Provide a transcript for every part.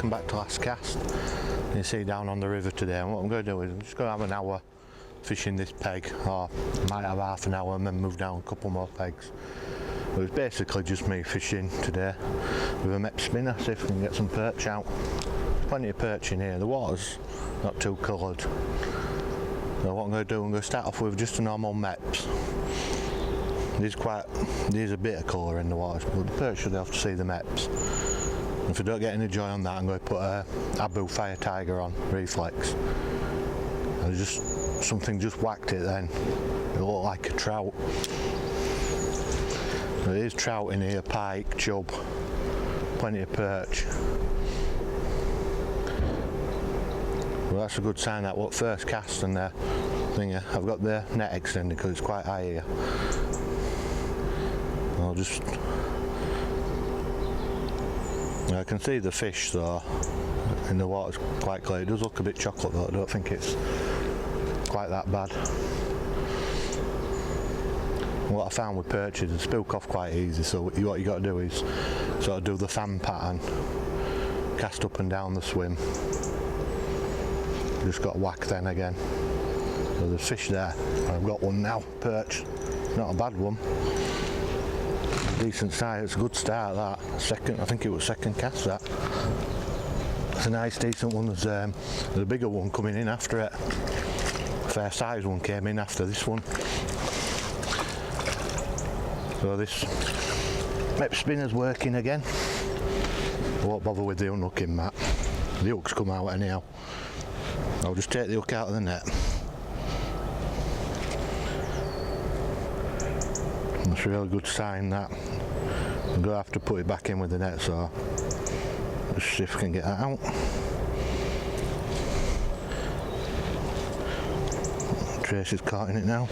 welcome back to last cast. You see down on the river today, and what I'm going to do is I'm just going to have an hour fishing this peg, or might have half an hour and then move down a couple more pegs. But it's basically just me fishing today with a mep spinner, see if we can get some perch out. Plenty of perch in here, the water's not too coloured. So what I'm going to do, I'm going to start off with just a normal meps. There's a bit of colour in the water, but the perch should have to see the meps. If I don't get any joy on that, I'm going to put a Abu Fire Tiger on reflex. And something just whacked it then. It looked like a trout. There is trout in here, pike, chub, plenty of perch. Well, that's a good sign that what first cast and thingy. I've got the net extended because it's quite high here. I can see the fish though in the water's quite clear. It does look a bit chocolate though, I don't think it's quite that bad. What I found with perch is they spook off quite easy, so what you got to do is sort of do the fan pattern, cast up and down the swim. Just got to whack then again. So there's fish there. I've got one now, perch, not a bad one. Decent size, it's a good start that. I think it was second cast that. It's a nice decent one. There's a bigger one coming in after it. A fair size one came in after this one. So this mep spinner's working again. I won't bother with the unhooking mat. The hooks come out anyhow. I'll just take the hook out of the net. That's a really good sign that. I'm going to have to put it back in with the net, so let's see if I can get that out. Trace is caught in it now.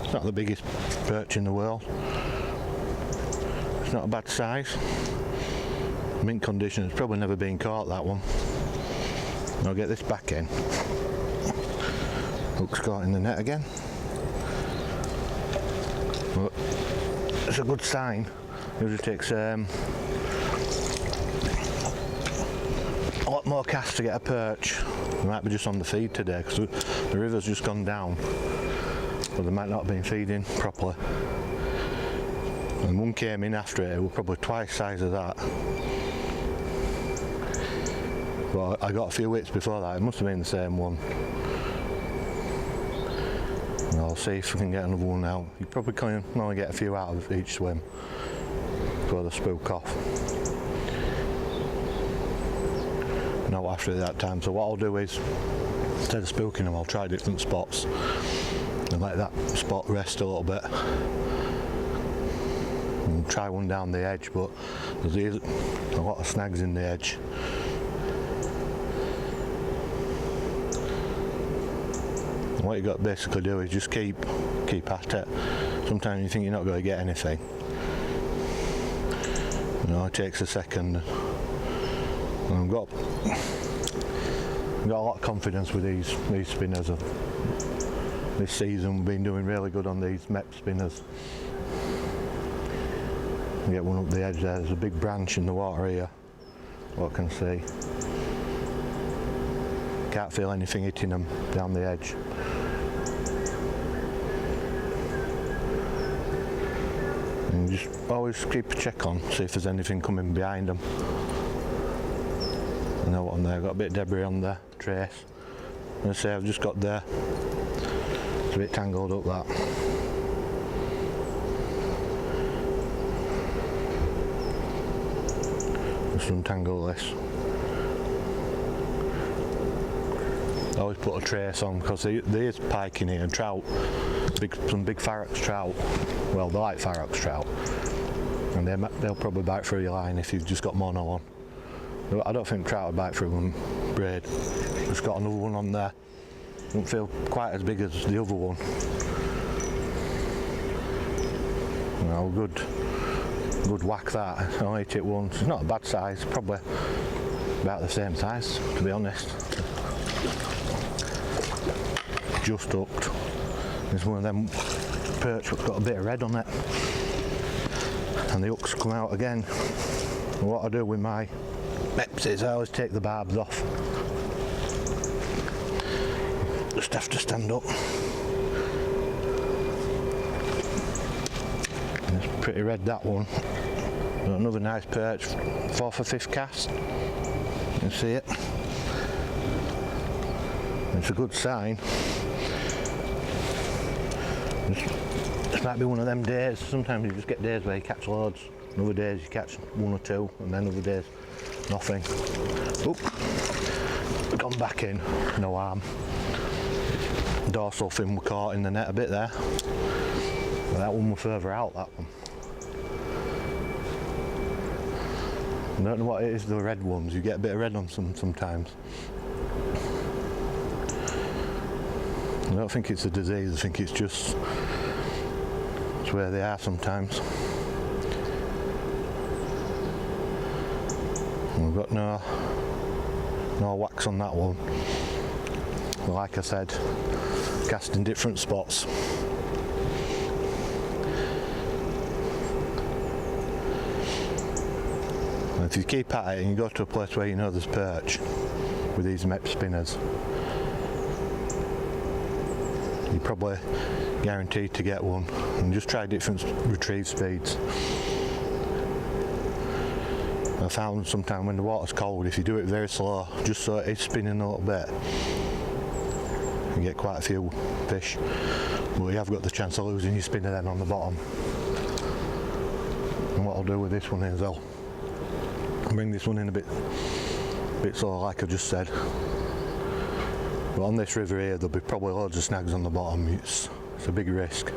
It's not the biggest perch in the world. It's not a bad size. Mint condition, it's probably never been caught, that one. I'll get this back in. Hook's caught in the net again. But it's a good sign. It usually takes a lot more casts to get a perch. They might be just on the feed today because the river's just gone down, but they might not have been feeding properly. And one came in after it was probably twice the size of that. But I got a few hits before that, it must have been the same one. And I'll see if we can get another one out. You probably can only get a few out of each swim before they spook off. Not after that time, so what I'll do is, instead of spooking them, I'll try different spots and let that spot rest a little bit. And try one down the edge, but there's a lot of snags in the edge. And what you got to basically do is just keep at it. Sometimes you think you're not going to get anything. You know, it takes a second. And I've got a lot of confidence with these spinners. This season we've been doing really good on these mep spinners. You get one up the edge there. There's a big branch in the water here. What I can see. Can't feel anything hitting them down the edge. And just always keep a check on, see if there's anything coming behind them. I know what on there, I've got a bit of debris on the trace. And I say I've just got there. It's a bit tangled up that. Just untangle this. I always put a trace on because there is pike in here and trout, some big Farox trout. Well, they like Farox trout, and they'll probably bite through your line if you've just got mono on. I don't think trout would bite through one braid. Just got another one on there. Don't feel quite as big as the other one. No, good whack that. I'll hit it once. It's not a bad size, probably about the same size, to be honest. Just hooked. There's one of them perch that's got a bit of red on it, and the hooks come out again. And what I do with my Mepsies, I always take the barbs off. Just have to stand up. It's pretty red, that one. Another nice perch, 4th or 5th cast. You can see it. It's a good sign. This might be one of them days. Sometimes you just get days where you catch loads. Other days you catch 1 or 2, and then other days nothing. Oop, gone back in, no harm. Dorsal fin were caught in the net a bit there. But that one was further out, that one. I don't know what it is, the red ones. You get a bit of red on some sometimes. I don't think it's a disease, I think it's just it's where they are sometimes. We've got no wax on that one. But like I said, cast in different spots. And if you keep at it and you go to a place where you know there's perch with these mep spinners, you're probably guaranteed to get one. And just try different retrieve speeds. I found sometimes when the water's cold, if you do it very slow, just so it is spinning a little bit, you get quite a few fish. But you have got the chance of losing your spinner then on the bottom. And what I'll do with this one is I'll bring this one in a bit slow, like I just said. But on this river here, there'll be probably loads of snags on the bottom. It's a big risk.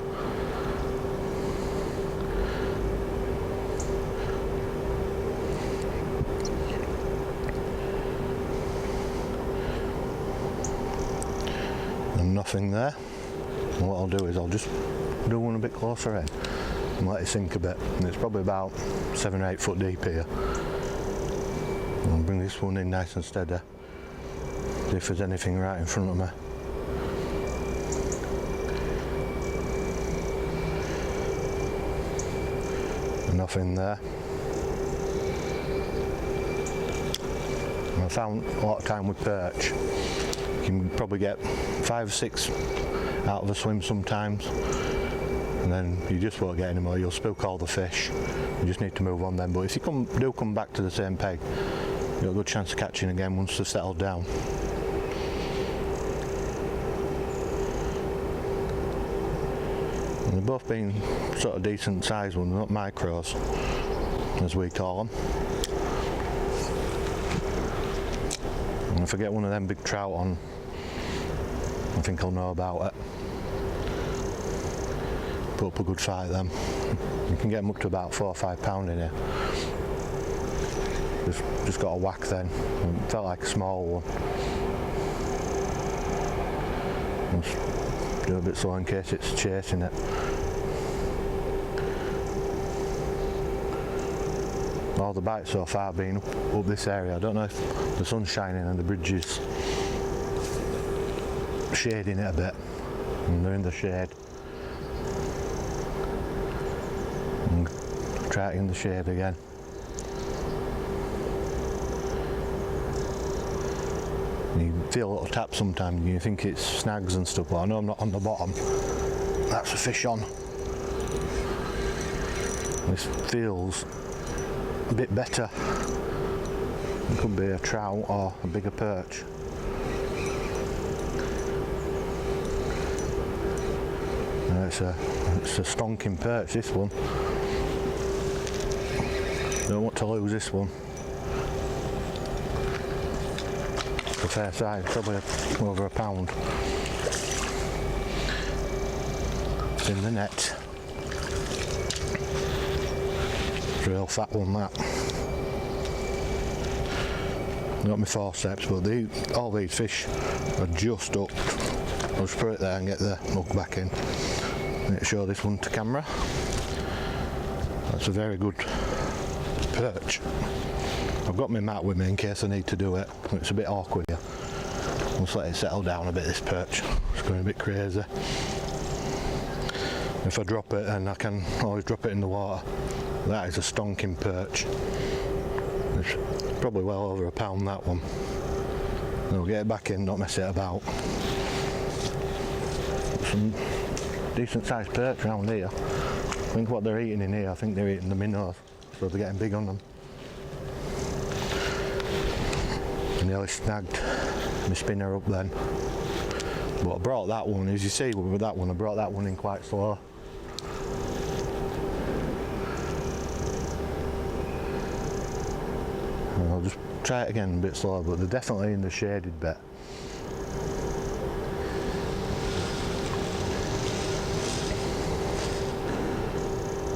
And nothing there. And what I'll do is I'll just do one a bit closer in and let it sink a bit. And it's probably about 7 or 8 foot deep here. And I'll bring this one in nice and steady. See if there's anything right in front of me. Nothing there. And I found a lot of time with perch, you can probably get 5 or 6 out of a swim sometimes, and then you just won't get any more. You'll spook all the fish. You just need to move on then. But if you do come back to the same peg, you've got a good chance of catching again once they've settled down. And they've both been sort of decent sized ones, not micros, as we call them. And if I get one of them big trout on, I think I'll know about it. Put up a good fight then. You can get them up to about 4 or 5 pound in here. Just got a whack then. It felt like a small one. Just do a bit slow in case it's chasing it. All the bites so far have been up this area. I don't know if the sun's shining and the bridge is shading it a bit, and they're in the shade. And try it in the shade again. You feel a little tap sometimes and you think it's snags and stuff, but I know I'm not on the bottom. That's a fish on. This feels a bit better. It could be a trout or a bigger perch. It's a stonking perch, this one. Don't want to lose this one. It's a fair size, probably over a pound. It's in the net. It's a real fat one, that. Got my forceps, but all these fish are just up. I'll just put it there and get the hook back in. Let me show this one to camera. That's a very good perch. I've got my mat with me in case I need to do it. It's a bit awkward here. I'll just let it settle down a bit, this perch. It's going a bit crazy. If I drop it, then I can always drop it in the water. That is a stonking perch. It's probably well over £1, that one. I'll get it back in, not mess it about. Some decent sized perch around here. I think what they're eating in here, I think they're eating the minnows, so they're getting big on them. I nearly snagged my spinner up then. But I brought that one, as you see with that one, I brought that one in quite slow. And I'll just try it again a bit slower, but they're definitely in the shaded bit.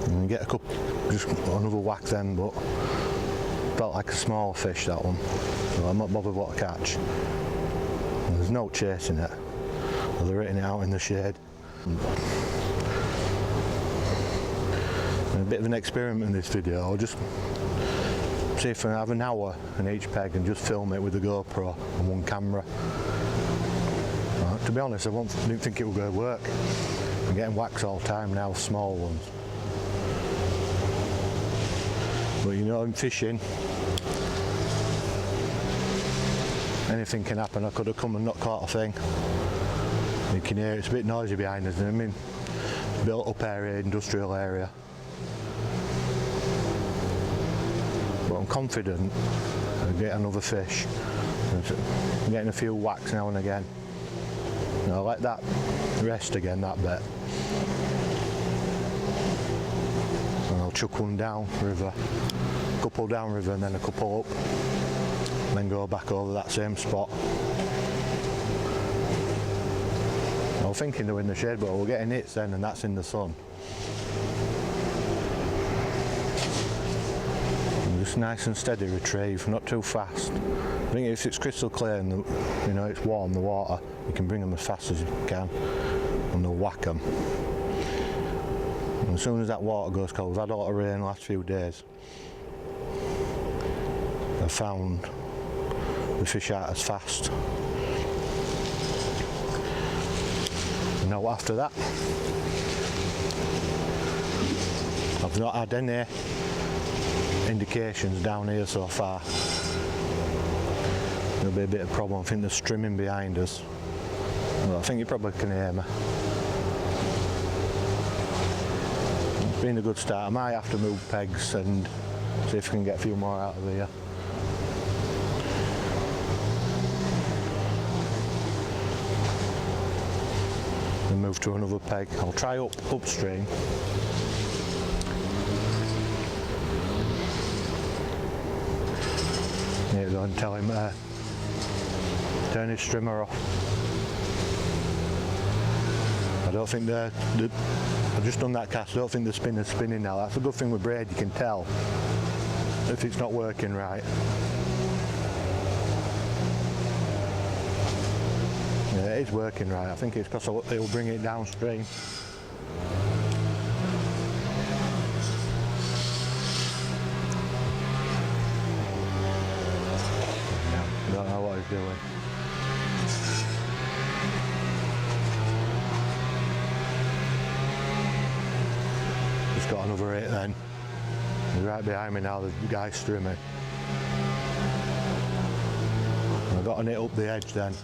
And get a couple, just another whack then, but felt like a small fish, that one. So I'm not bothered what I catch. And there's no chasing it. So they're hitting it out in the shade. And a bit of an experiment in this video. I'll just see if I have an hour in each peg and just film it with the GoPro and one camera. To be honest, I didn't think it would go to work. I'm getting whacks all the time now, small ones. But you know, in fishing, anything can happen. I could have come and not caught a thing. You can hear it's a bit noisy behind us. I mean, built up area, industrial area. But I'm confident I'll get another fish. I'm getting a few whacks now and again. And I'll let that rest again, that bit. And I'll chuck one down river, a couple down river and then a couple up. And then go back over that same spot. I was thinking they were in the shade, but we're getting hits then, and that's in the sun. And just nice and steady retrieve, not too fast. I think if it's crystal clear and you know it's warm, the water, you can bring them as fast as you can, and they'll whack them. And as soon as that water goes cold, we've had a lot of rain the last few days. I found the fish aren't as fast. Now after that, I've not had any indications down here so far. There'll be a bit of problem. I think there's trimming behind us. Well, I think you probably can hear me. It's been a good start. I might have to move pegs and see if we can get a few more out of here. And move to another peg. I'll try upstream. Here we go, and tell him turn his strimmer off. I don't think I've just done that cast. I don't think the spinner's spinning now. That's a good thing with braid. You can tell if it's not working right. Yeah, it is working right. I think it's because it'll bring it downstream. I don't know what he's doing. Just got another 8 then. He's right behind me now, the guy strimming. I got an 8 up the edge then.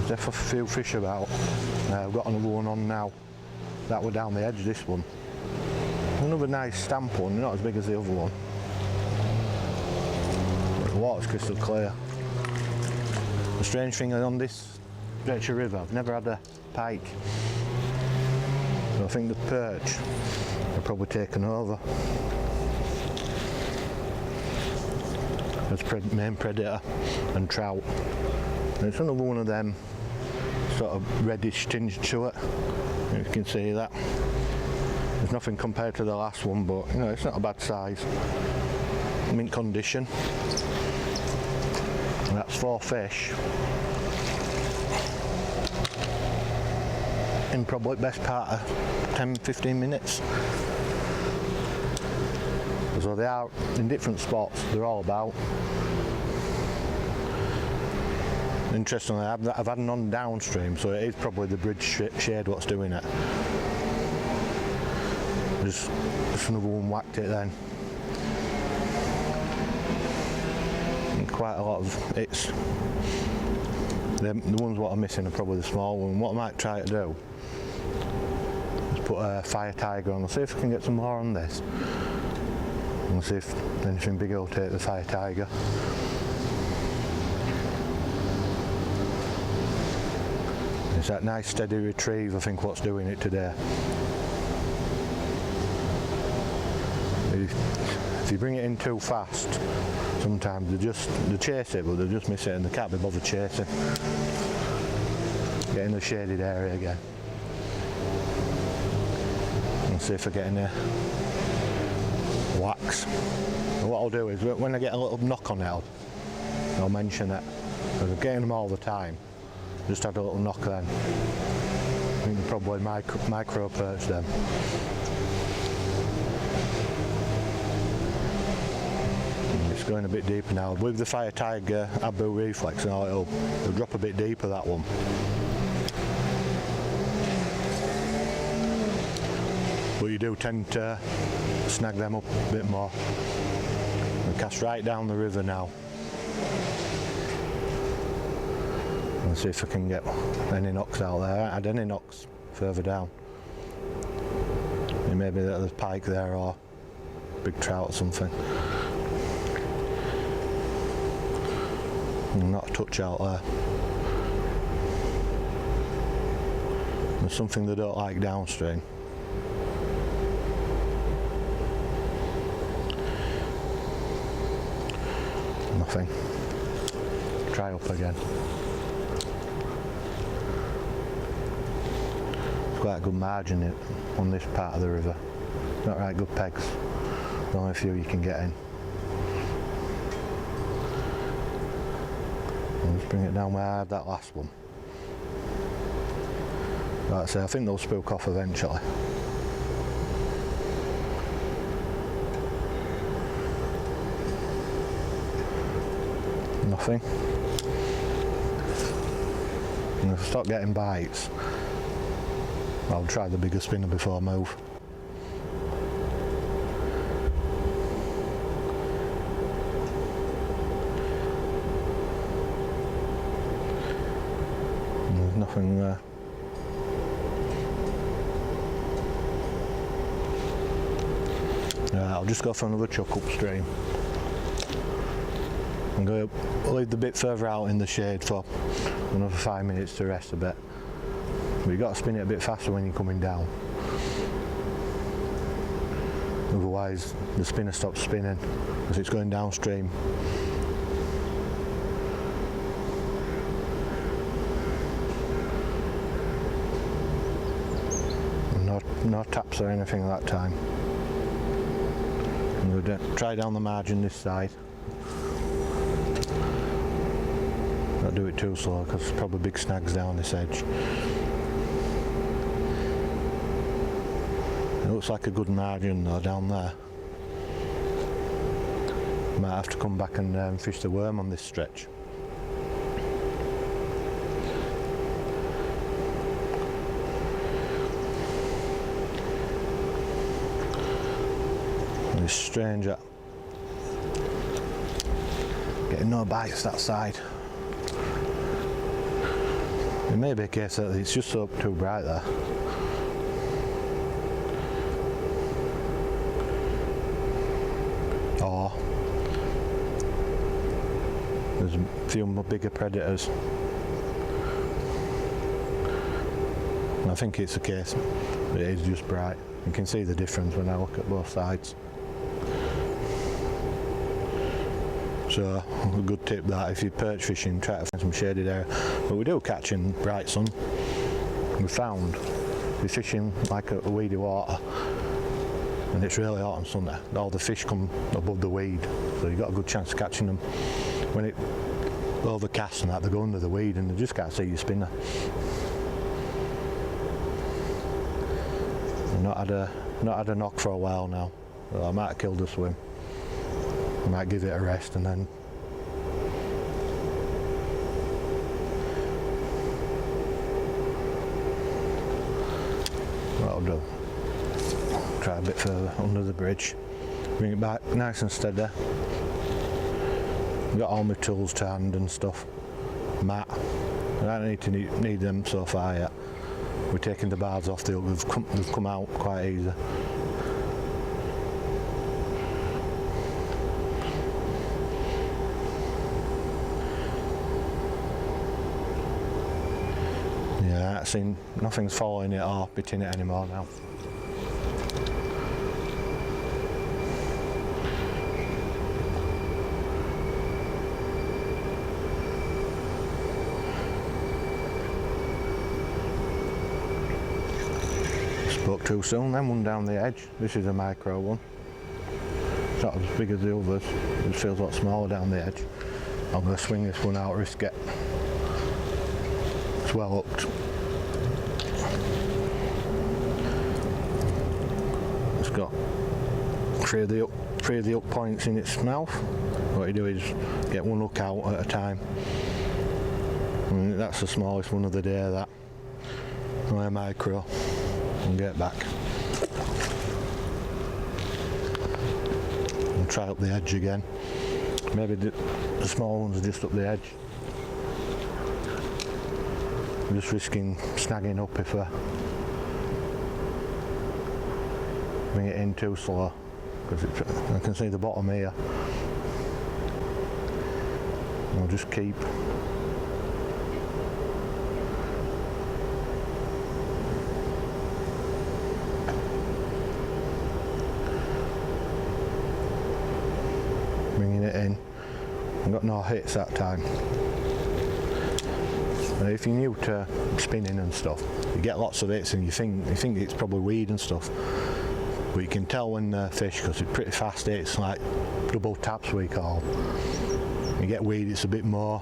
There's a few fish about. I've got another one on now. That were down the edge, this one. Another nice stamp one, not as big as the other one. But the water's crystal clear. The strange thing is on this stretch of river, I've never had a pike. So I think the perch have probably taken over as main predator and trout. And it's another one of them sort of reddish tinge to it. You can see that. There's nothing compared to the last one, but you know, it's not a bad size. Mint condition. And that's 4 fish in probably best part of 10-15 minutes. So they are in different spots, they're all about. Interestingly, I've had none downstream, so it is probably the bridge shade what's doing it. Just another one whacked it then. And quite a lot of hits. The ones what I'm missing are probably the small one. What I might try to do is put a fire tiger on. I'll see if I can get some more on this. And see if anything bigger will take the fire tiger. It's that nice steady retrieve, I think, what's doing it today. If you bring it in too fast, sometimes they chase it, but they just miss it and they can't be bothered chasing. Get in the shaded area again. And see if I get any wax. And what I'll do is, when I get a little knock on it, I'll mention it. I'm getting them all the time. Just had a little knock then. I think they're probably micro perch then. It's going a bit deeper now. With the fire tiger Abu reflex, now it'll drop a bit deeper, that one. But you do tend to snag them up a bit more. I'll cast right down the river now. And see if I can get any knocks out there. I haven't had any knocks further down. It may be that there's pike there or big trout or something. Not a touch out there. There's something they don't like downstream. Nothing. Try up again. Quite a good margin on this part of the river. Not right good pegs. There's only a few you can get in. I'll just bring it down where I had that last one. Like I say, I think they'll spook off eventually. Nothing. And if I start getting bites, I'll try the bigger spinner before I move. And there's nothing there. Right, I'll just go for another chuck upstream. I'm going to leave the bit further out in the shade for another 5 minutes to rest a bit. But you've got to spin it a bit faster when you're coming down. Otherwise the spinner stops spinning as it's going downstream. No taps or anything at that time. I'm going to try down the margin this side. Not do it too slow because there's probably big snags down this edge. It looks like a good margin though down there. Might have to come back and fish the worm on this stretch. And it's strange that getting no bites that side. It may be a case that it's just so too bright there. Or there's a few more bigger predators. And I think it's a case that it is just bright. You can see the difference when I look at both sides. So a good tip that if you're perch fishing, try to find some shaded area. But we do catch in bright sun. We found we're fishing like a weedy water and it's really hot and sunny. All the fish come above the weed, so you've got a good chance of catching them. When it overcasts and that, they go under the weed and they just can't see your spinner. I've not had a knock for a while now. Well, I might have killed a swim. I might give it a rest and then what I'll do, try a bit further under the bridge, bring it back nice and steady. Got all my tools to hand and stuff, mat. I don't need them so far yet. We're taking the bars off the hook, they've come out quite easy. Yeah, I've seen nothing's following it or bitting it anymore now. Spoke too soon, then one down the edge. This is a micro one. It's not as big as the others, it feels a lot smaller down the edge. I'm going to swing this one out, risk it. It's well hooked. It's got three of the hook points in its mouth. What you do is get one hook out at a time. And that's the smallest one of the day, that. My micro. And get back. And try up the edge again. Maybe the small ones are just up the edge. I'm just risking snagging up if I bring it in too slow, because I can see the bottom here. I'll just keep. Bringing it in. I got no hits that time. If you're new to spinning and stuff, you get lots of hits and you think it's probably weed and stuff, but you can tell when they're fish because it's pretty fast hits, like double taps we call. You get weed, it's a bit more.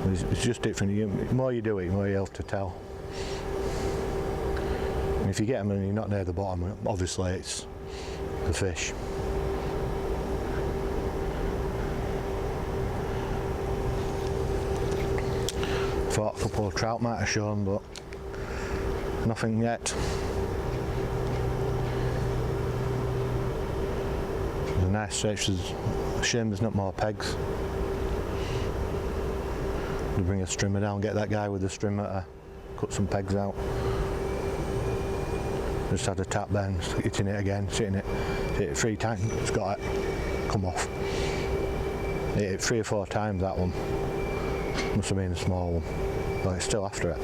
It's just different. The more you do it, the more you're able to tell. And if you get them and you're not near the bottom, obviously it's the fish. Thought a couple of trout might have shown, but nothing yet. There's a nice stretch. There's a shame there's not more pegs. We'll bring a strimmer down, get that guy with the strimmer to cut some pegs out. Just had a tap then, hitting it again, hitting it 3 times, it's got it, come off. Hit it 3 or 4 times, that one. Must have been a small one, but it's still after it.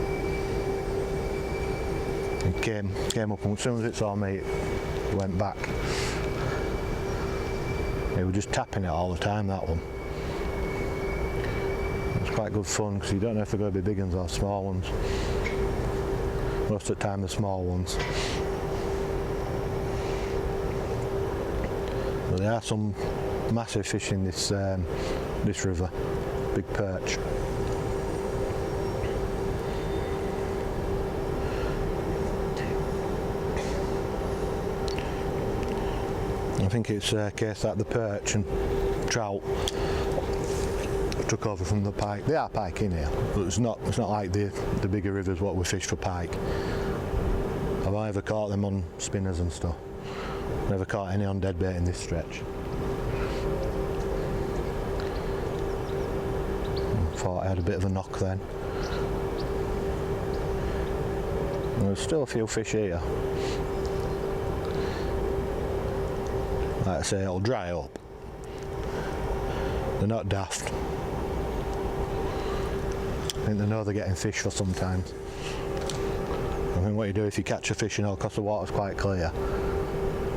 It came up, and as soon as it saw me, it went back. It was just tapping it all the time, that one. It's quite good fun, because you don't know if they're going to be big ones or small ones. Most of the time, the small ones. But there are some massive fish in this river, big perch. I think it's a case that the perch and trout took over from the pike. They are pike in here, but it's not like the bigger rivers what we fish for pike. Have I ever caught them on spinners and stuff? Never caught any on dead bait in this stretch. Thought I had a bit of a knock then. There's still a few fish here. Like I say, it'll dry up. They're not daft. I think they know they're getting fish for sometimes. I think what you do if you catch a fish, because the water's quite clear,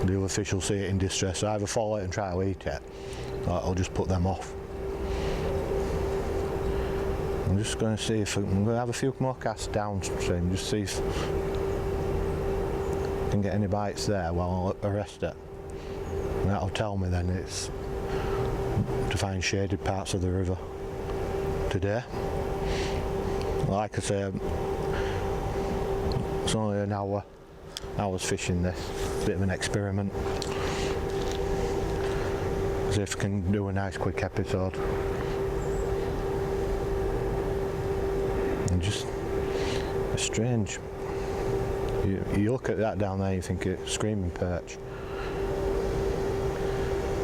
the other fish will see it in distress, so either follow it and try to eat it, or it'll just put them off. I'm just going to see if I'm going to have a few more casts downstream, just see if I can get any bites there while I arrest it. And that'll tell me then it's to find shaded parts of the river today. Like I say, it's only an hour. I was fishing this, bit of an experiment. See if I can do a nice quick episode. And just, it's strange. You look at that down there, you think it's screaming perch.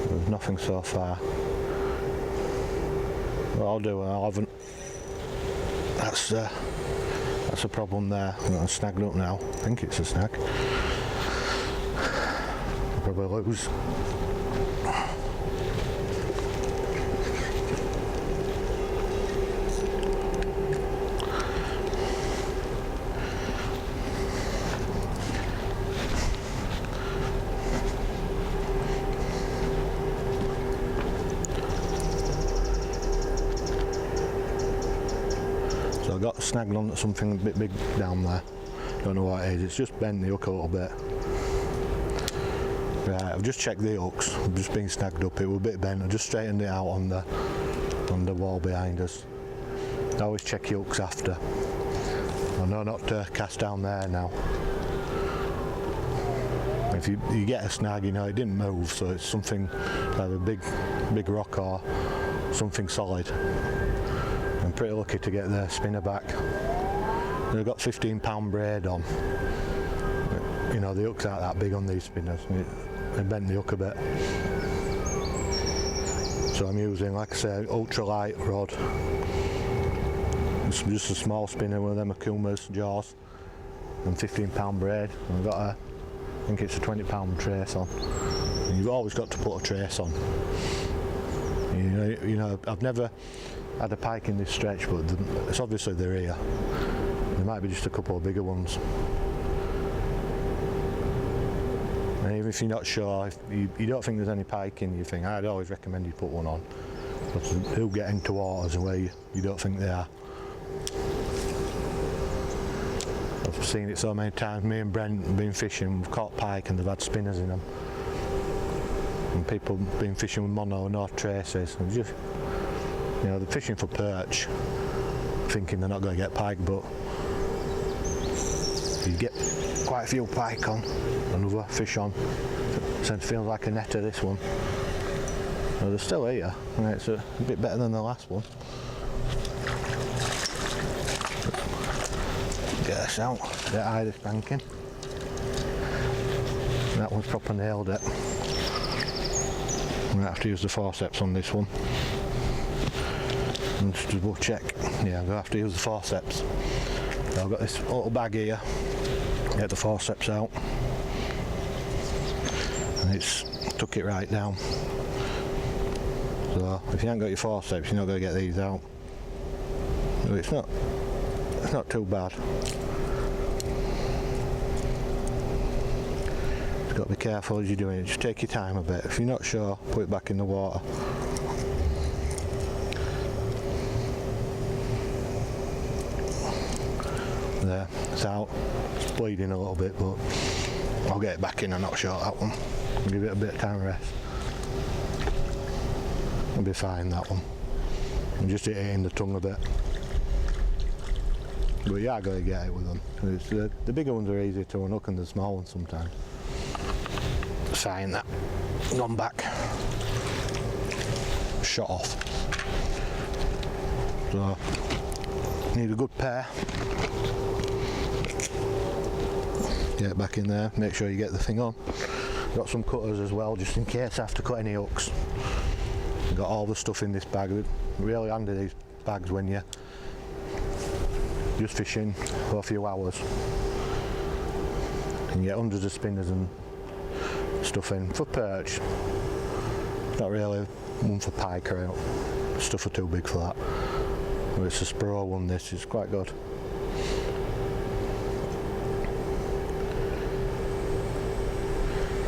There's nothing so far. What I'll do, I haven't. That's a problem there. I'm snagged up now. I think it's a snag. Probably lose. So I got snagged onto something a bit big down there. Don't know what it is. It's just bent the hook a little bit. Right, I've just checked the hooks. I've just been snagged up. It was a bit bent. I just straightened it out on the wall behind us. I always check your hooks after. I know not to cast down there now. If you get a snag, you know it didn't move, so it's something like a big rock or something solid. I'm pretty lucky to get the spinner back. I've got 15-pound braid on. You know, the hooks aren't that big on these spinners. It bent the hook a bit. So I'm using, like I say, ultralight rod. It's just a small spinner, one of them Akuma's jaws, and 15-pound braid. And I've got I think it's a 20-pound trace on. And you've always got to put a trace on. You know, I've never had a pike in this stretch, but it's obviously they're here. There might be just a couple of bigger ones. And even if you're not sure, if you don't think there's any pike in your thing, I'd always recommend you put one on. But they'll get into waters where you don't think they are. I've seen it so many times. Me and Brent have been fishing, we've caught pike and they've had spinners in them. And people have been fishing with mono, no traces. And just, you know, they're fishing for perch, thinking they're not going to get pike, but you get quite a few pike on, another fish on. So it feels like a netter, this one. Well, they're still here, and it's a bit better than the last one. Get this out, get eye this banking. That one's proper nailed it. I'm going to have to use the forceps on this one. And just double check. Yeah, I'm going to have to use the forceps. So I've got this little bag here. Get the forceps out. And it's took it right down. So if you haven't got your forceps, you're not going to get these out. So it's not too bad. You've got to be careful as you're doing it. Just take your time a bit. If you're not sure, put it back in the water. There, it's out. It's bleeding a little bit, but I'll get it back in. I'm not sure that one. I'll give it a bit of time rest. It'll be fine, that one. I'm just hitting the tongue a bit. But yeah, I gotta get it with them. It's, the bigger ones are easier to unhook than the small ones sometimes. Fine, that. Gone back. Shot off. So, need a good pair. Get it back in there, make sure you get the thing on. Got some cutters as well, just in case I have to cut any hooks. Got all the stuff in this bag. Really handy, these bags, when you're just fishing for a few hours. And you get hundreds of spinners and stuff in. For perch, not really one for pike or out. Stuff are too big for that. But it's a Spro one, this is quite good.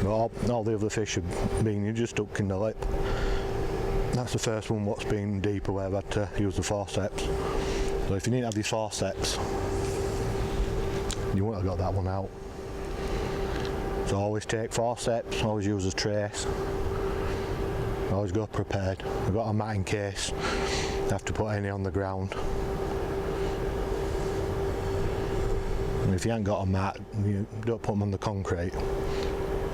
But all the other fish have been just hooked in the lip. That's the first one what's been deeper where I've had to use the forceps. So if you didn't have your forceps, you wouldn't have got that one out. So always take forceps, always use a trace. Always go prepared. I've got a matting case, I have to put any on the ground. And if you ain't got a mat, you don't put them on the concrete.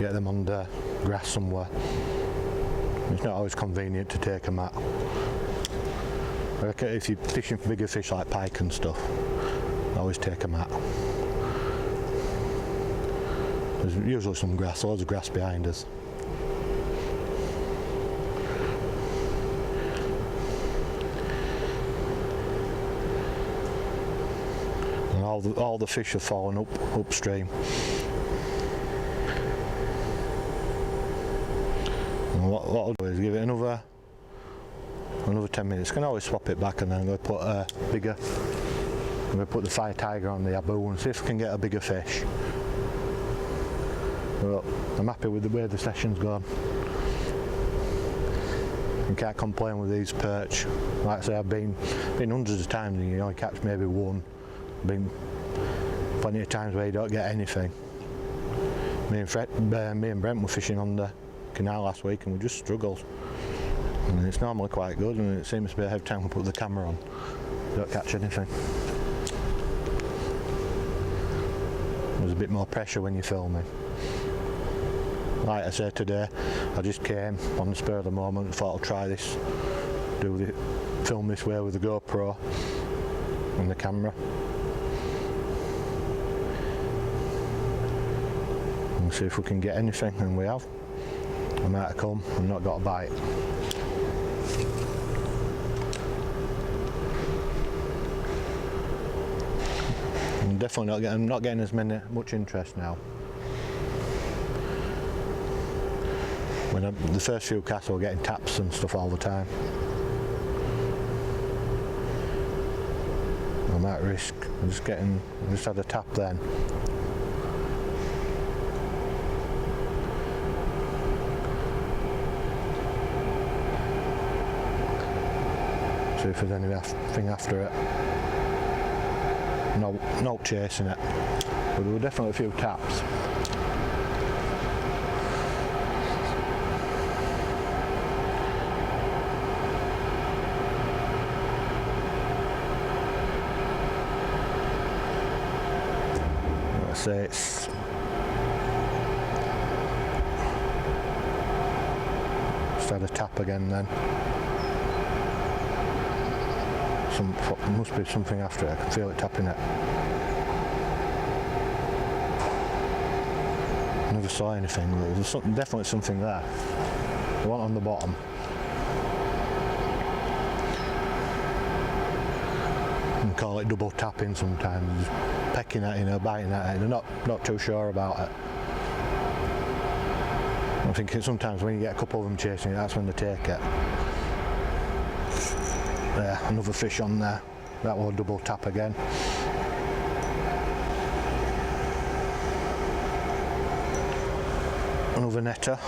Get them under grass somewhere. It's not always convenient to take them out. I reckon if you're fishing for bigger fish like pike and stuff, always take them out. There's usually some grass, loads of grass behind us. And all the fish have fallen upstream. And what I'll do is give it another 10 minutes. Can always swap it back, and then I'm going to put a bigger. I'm going to put the fire tiger on the aboo and see if we can get a bigger fish. But I'm happy with the way the session's gone. You can't complain with these perch. Like I say, I've been hundreds of times and you only catch maybe one. Been plenty of times where you don't get anything. Me and Brent were fishing on the canal last week and we just struggled. And it's normally quite good, and it seems to be every time we put the camera on, you don't catch anything. There's a bit more pressure when you're filming. Like I said today, I just came on the spur of the moment and thought I'll try this, film this way with the GoPro and the camera. And see if we can get anything, and we have. I might have come and not got a bite. I'm definitely not getting as much interest now. When the first few casts I were getting taps and stuff all the time. I'm at risk. I just had a tap then. See if there's anything after it. No chasing it, but there were definitely a few taps. Let's say it's just had a tap again then. Must be something after it. I can feel it tapping it. Never saw anything. There's definitely something there. The one on the bottom. You can call it double tapping sometimes. Just pecking at it, biting at it. They're not too sure about it. I think sometimes when you get a couple of them chasing it, that's when they take it. There, another fish on there. That will double tap again. Another netter.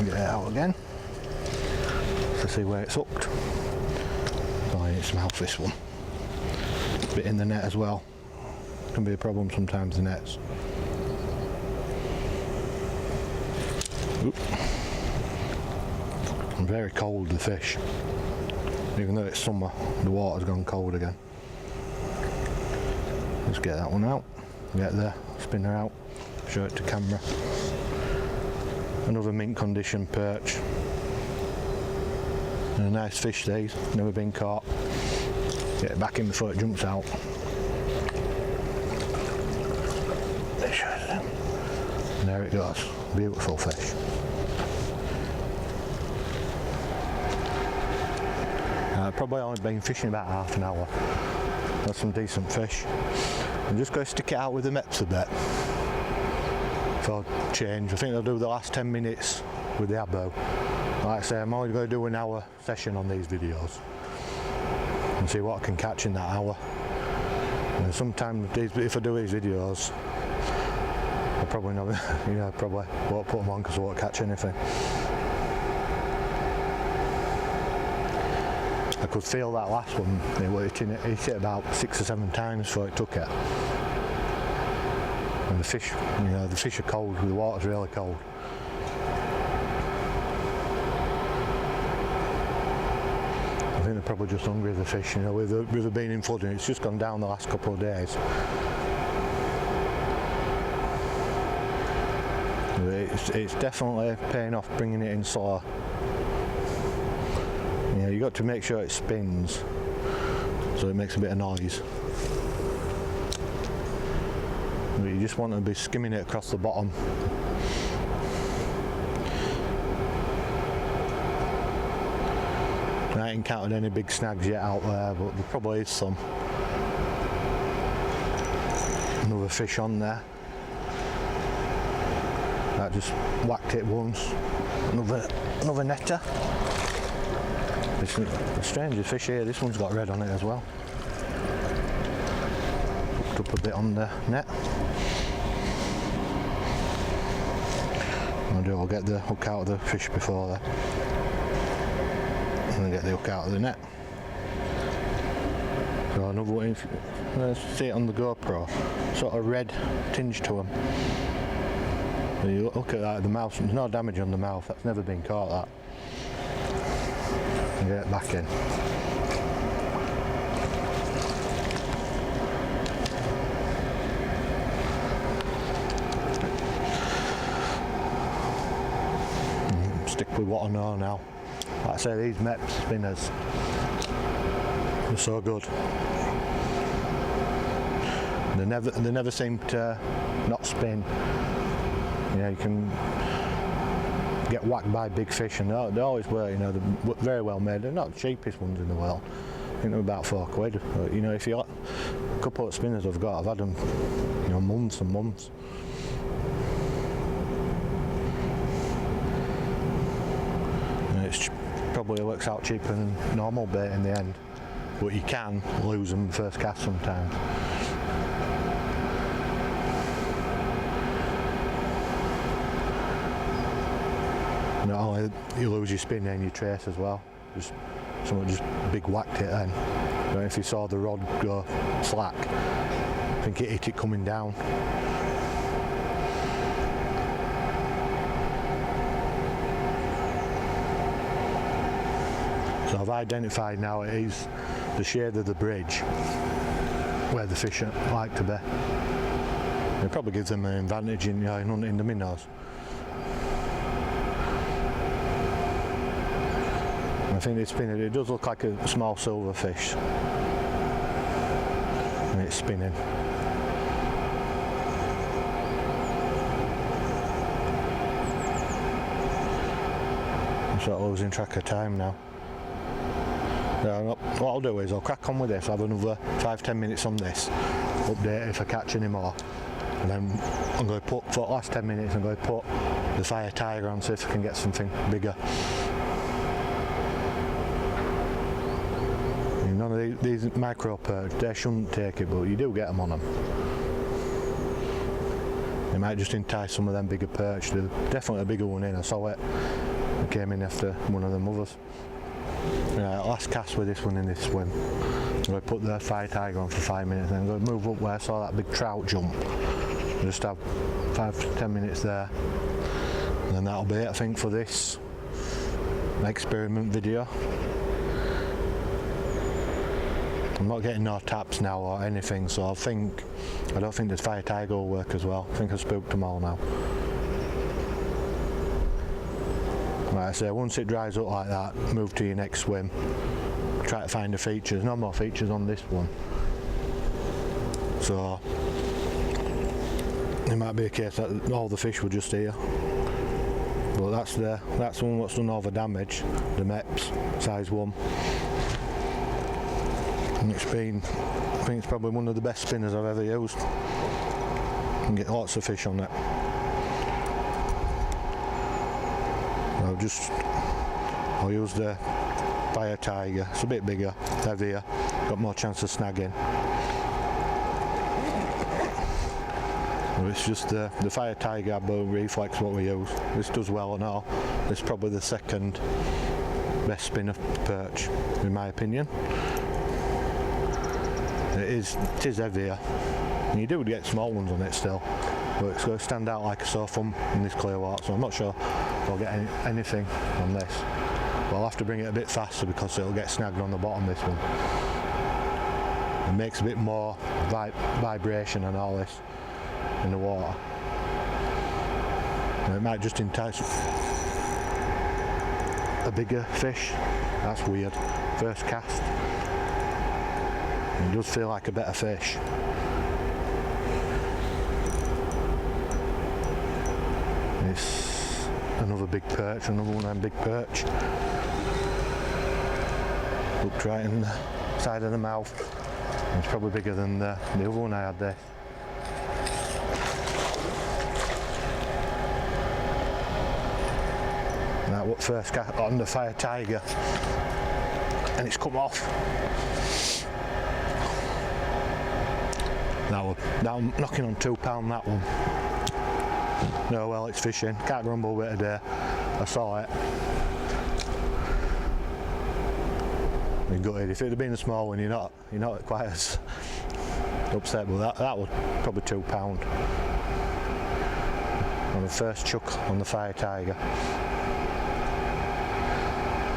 Get it out again to see where it's hooked. Oh, I need some help this one. Bit in the net as well. Can be a problem sometimes, the nets. Oop. I'm very cold, the fish. Even though it's summer, the water's gone cold again. Let's get that one out. Get the spinner out. Show it to camera. Another mint condition perch. And a nice fish these, never been caught. Get it back in before it jumps out. And there it goes. Beautiful fish. Probably only been fishing about half an hour. That's some decent fish. I'm just going to stick it out with the Meps a bit. So I'll change. I think I'll do the last 10 minutes with the abo. Like I say, I'm only going to do an hour session on these videos and see what I can catch in that hour. And sometimes if I do these videos, I'll probably not, probably won't put them on because I won't catch anything. I could feel that last one, it hit about 6 or 7 times before it took it. And the fish are cold, the water's really cold. I think they're probably just hungry, the fish, with it being in flooding, it's just gone down the last couple of days. It's definitely paying off bringing it in slow. Yeah, you got to make sure it spins so it makes a bit of noise. But you just want to be skimming it across the bottom. I ain't encountered any big snags yet out there, but there probably is some. Another fish on there. That just whacked it once. Another netter. This is the strangest fish here. This one's got red on it as well. Hooked up a bit on the net. I'll get the hook out of the fish before that. And then get the hook out of the net. So another one, if you see it on the GoPro, sort of red tinge to them. So you look at that, the mouth, there's no damage on the mouth, that's never been caught, that. And get it back in. Stick with what I know now. Like I say, these MEP spinners are so good. They never seem to not spin. You know, you can get whacked by big fish, and they always were. You know, they're very well made. They're not the cheapest ones in the world. I think they're about £4. But, you know, if you like a couple of spinners I've got, I've had them, you know, months and months. It probably works out cheaper than normal bait in the end, but you can lose them first cast sometimes. Not only you lose your spin and your trace as well, someone just big whacked it then. You know, if you saw the rod go slack, I think it hit it coming down. So I've identified now it is the shade of the bridge where the fish like to be. It probably gives them an advantage in hunting the minnows. I think it's spinning. It does look like a small silver fish, and it's spinning. I'm sort of losing track of time now. What I'll do is I'll crack on with this. I'll have another 5-10 minutes on this, update if I catch any more, and then I'm going to put, for the last 10 minutes, I'm going to put the fire tiger on, see if I can get something bigger. None of these micro perch, they shouldn't take it, but you do get them on them. They might just entice some of them bigger perch. There's definitely a bigger one in. I saw it. It came in after one of them others. Right, last cast with this one in this swim. I'm going to put the fire tiger on for 5 minutes, and I'm going to move up where I saw that big trout jump. Just have 5 to 10 minutes there, and then that'll be it, I think, for this experiment video. I'm not getting no taps now or anything, so I don't think the fire tiger will work as well. I think I've spooked them all now. Like I say, once it dries up like that, move to your next swim. Try to find the features. No more features on this one. So it might be a case that all the fish were just here. But that's the one that's done all the damage. The MEPS, size 1. And I think it's probably one of the best spinners I've ever used. You can get lots of fish on it. I'll use the fire tiger. It's a bit bigger, heavier, got more chance of snagging. It's just the fire tiger bow reflex what we use. This does well and all. It's probably the second best spinner perch in my opinion. It is heavier. And you do get small ones on it still, but it's going to stand out like a sore thumb in this clear water, so I'm not sure if I'll get anything on this. But I'll have to bring it a bit faster because it'll get snagged on the bottom, this one. It makes a bit more vibration and all this in the water. It might just entice a bigger fish. That's weird. First cast. It does feel like a better fish. It's another big perch, another one of them big perch. Looked right in the side of the mouth. It's probably bigger than the other one I had there. That what first got on the fire tiger, and it's come off. That one knocking on £2 that one. No, well, it's fishing. Can't grumble with it today. I saw it. You're gutted. If it had been a small one, you're not quite as upset. But that was probably £2 on the first chuck on the fire tiger.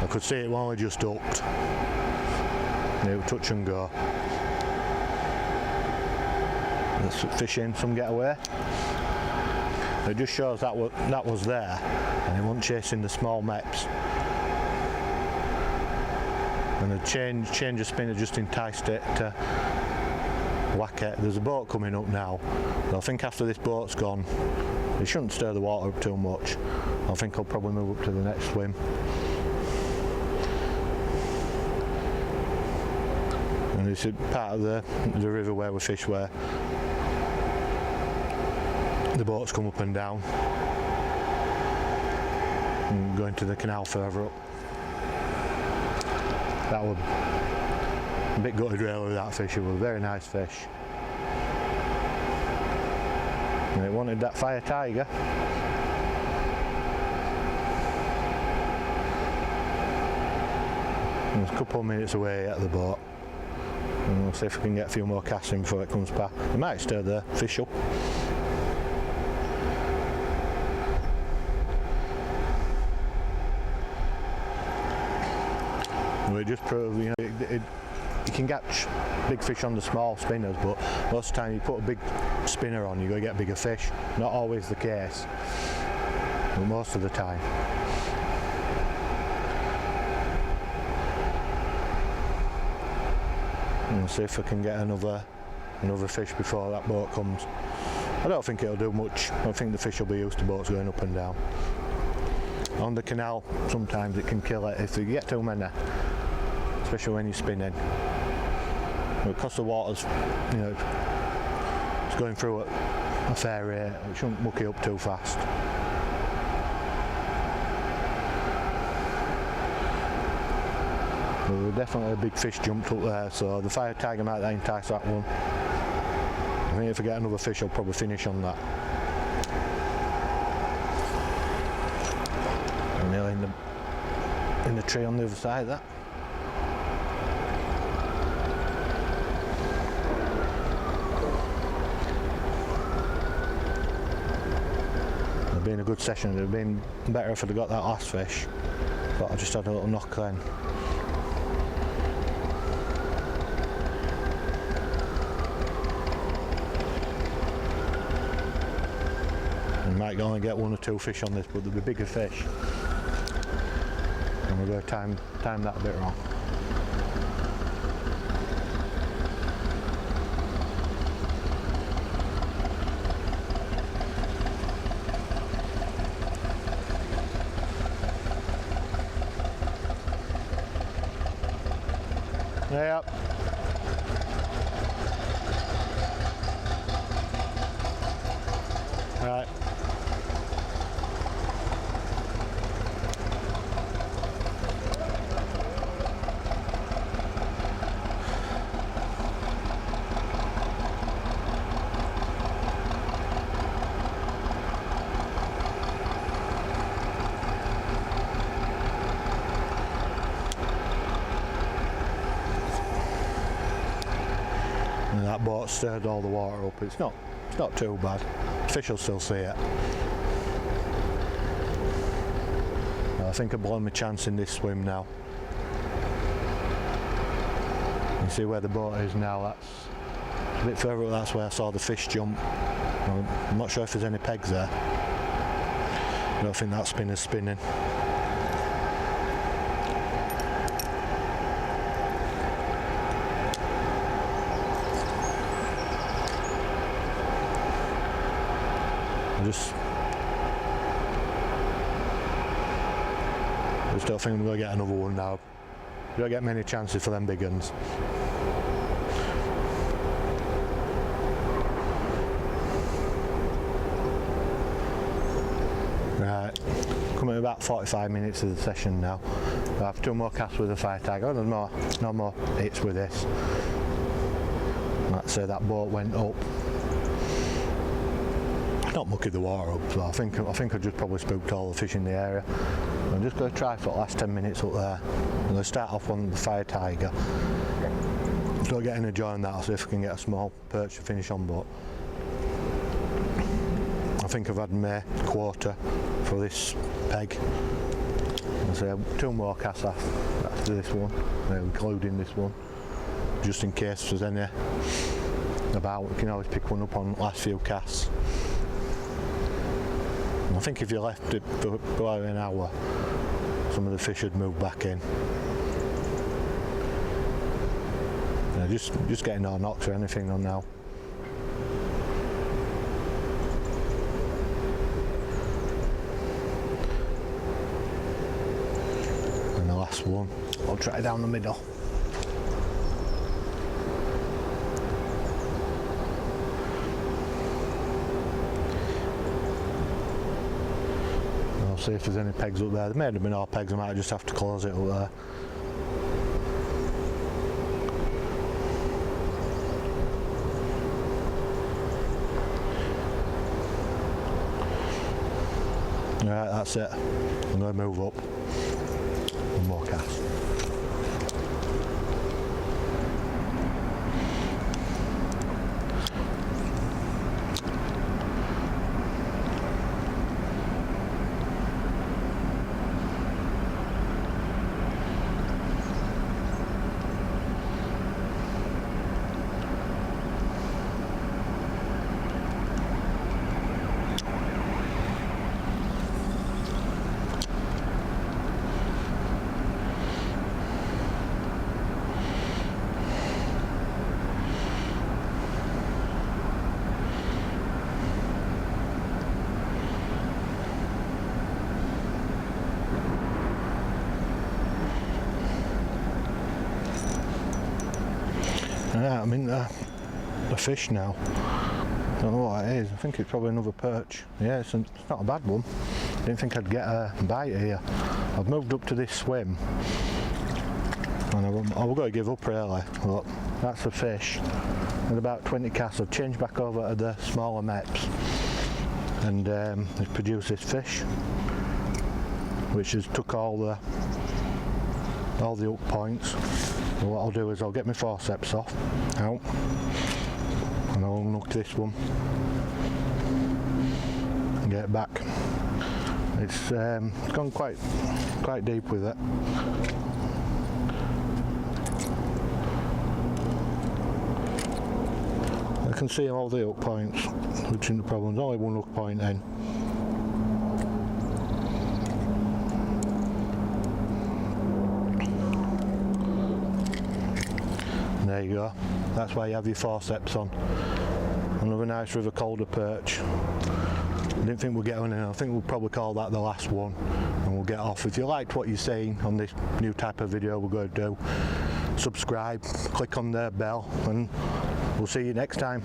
I could see it while I just hooked. It would touch and go. There's fishing, some get away. It just shows that was there, and it wasn't chasing the small meps. And the change of spin had just enticed it to whack it. There's a boat coming up now. So I think after this boat's gone, it shouldn't stir the water up too much. I think I'll probably move up to the next swim. And this is part of the river where we fish, where the boats come up and down and go into the canal further up. That was a bit gutted really with that fish. It was a very nice fish. And it wanted that fire tiger. And it's a couple of minutes away at the boat. And we'll see if we can get a few more casts in before it comes back. It might stir the fish up. It just proves, you know, you can catch big fish on the small spinners, but most of the time you put a big spinner on, you're going to get bigger fish. Not always the case, but most of the time. And we'll see if we can get another fish before that boat comes. I don't think it'll do much. I think the fish will be used to boats going up and down. On the canal, sometimes it can kill it if you get too many, especially when you're spinning. Because the water's, you know, it's going through at a fair rate, it shouldn't muck it up too fast. There was definitely a big fish jumped up there, so the fire tiger might entice that one. I think if I get another fish, I'll probably finish on that. I'm nearly in the tree on the other side of that. It's been a good session. It would have been better if I'd have got that last fish, but I just had a little knock then. I might only get 1 or 2 fish on this, but there'll be bigger fish. And we're going to time that a bit wrong. Yep. Right. And that boat stirred all the water up. It's not too bad. Fish will still see it. I think I've blown my chance in this swim now. You see where the boat is now, that's a bit further up, that's where I saw the fish jump. I'm not sure if there's any pegs there. I don't think that spinner's spinning. I just don't think I'm going to get another one now. You don't get many chances for them big ones. Right, coming about 45 minutes of the session now. I have 2 more casts with the fire tiger. There's no more hits with this. Let's say that boat went up. Not mucking the water up, so I think I just probably spooked all the fish in the area. I'm just going to try for the last 10 minutes up there. I'm going to start off on the fire tiger. Don't get any joy on that. I'll see if I can get a small perch to finish on, but I think I've had my quarter for this peg. I'll say 2 more casts after this one, including this one, just in case there's any about. You can always pick one up on the last few casts. I think if you left it for about an hour, some of the fish would move back in. Yeah, just getting no knocks or anything on now. And the last one, I'll try down the middle. See if there's any pegs up there. There may have been all pegs, I might just have to close it up there. Right, that's it. I'm going to move up. One more cast. Yeah, I'm in the fish now. I don't know what it is. I think it's probably another perch. Yeah, it's not a bad one. Didn't think I'd get a bite here. I've moved up to this swim and I was going to give up really, but that's a fish. With about 20 casts, I've changed back over to the smaller meps and it's produced this fish, which has took all the hook points. So what I'll do is I'll get my forceps out and I'll unhook this one and get it back. It's gone quite deep with it. I can see all the hook points, which isn't the problem. There's only one hook point in. There you go. That's why you have your forceps on. Another nice river calder perch. Didn't think we'd get one in. I think we'll probably call that the last one and we'll get off. If you liked what you're seeing on this new type of video we're going to do, subscribe, click on the bell, and we'll see you next time.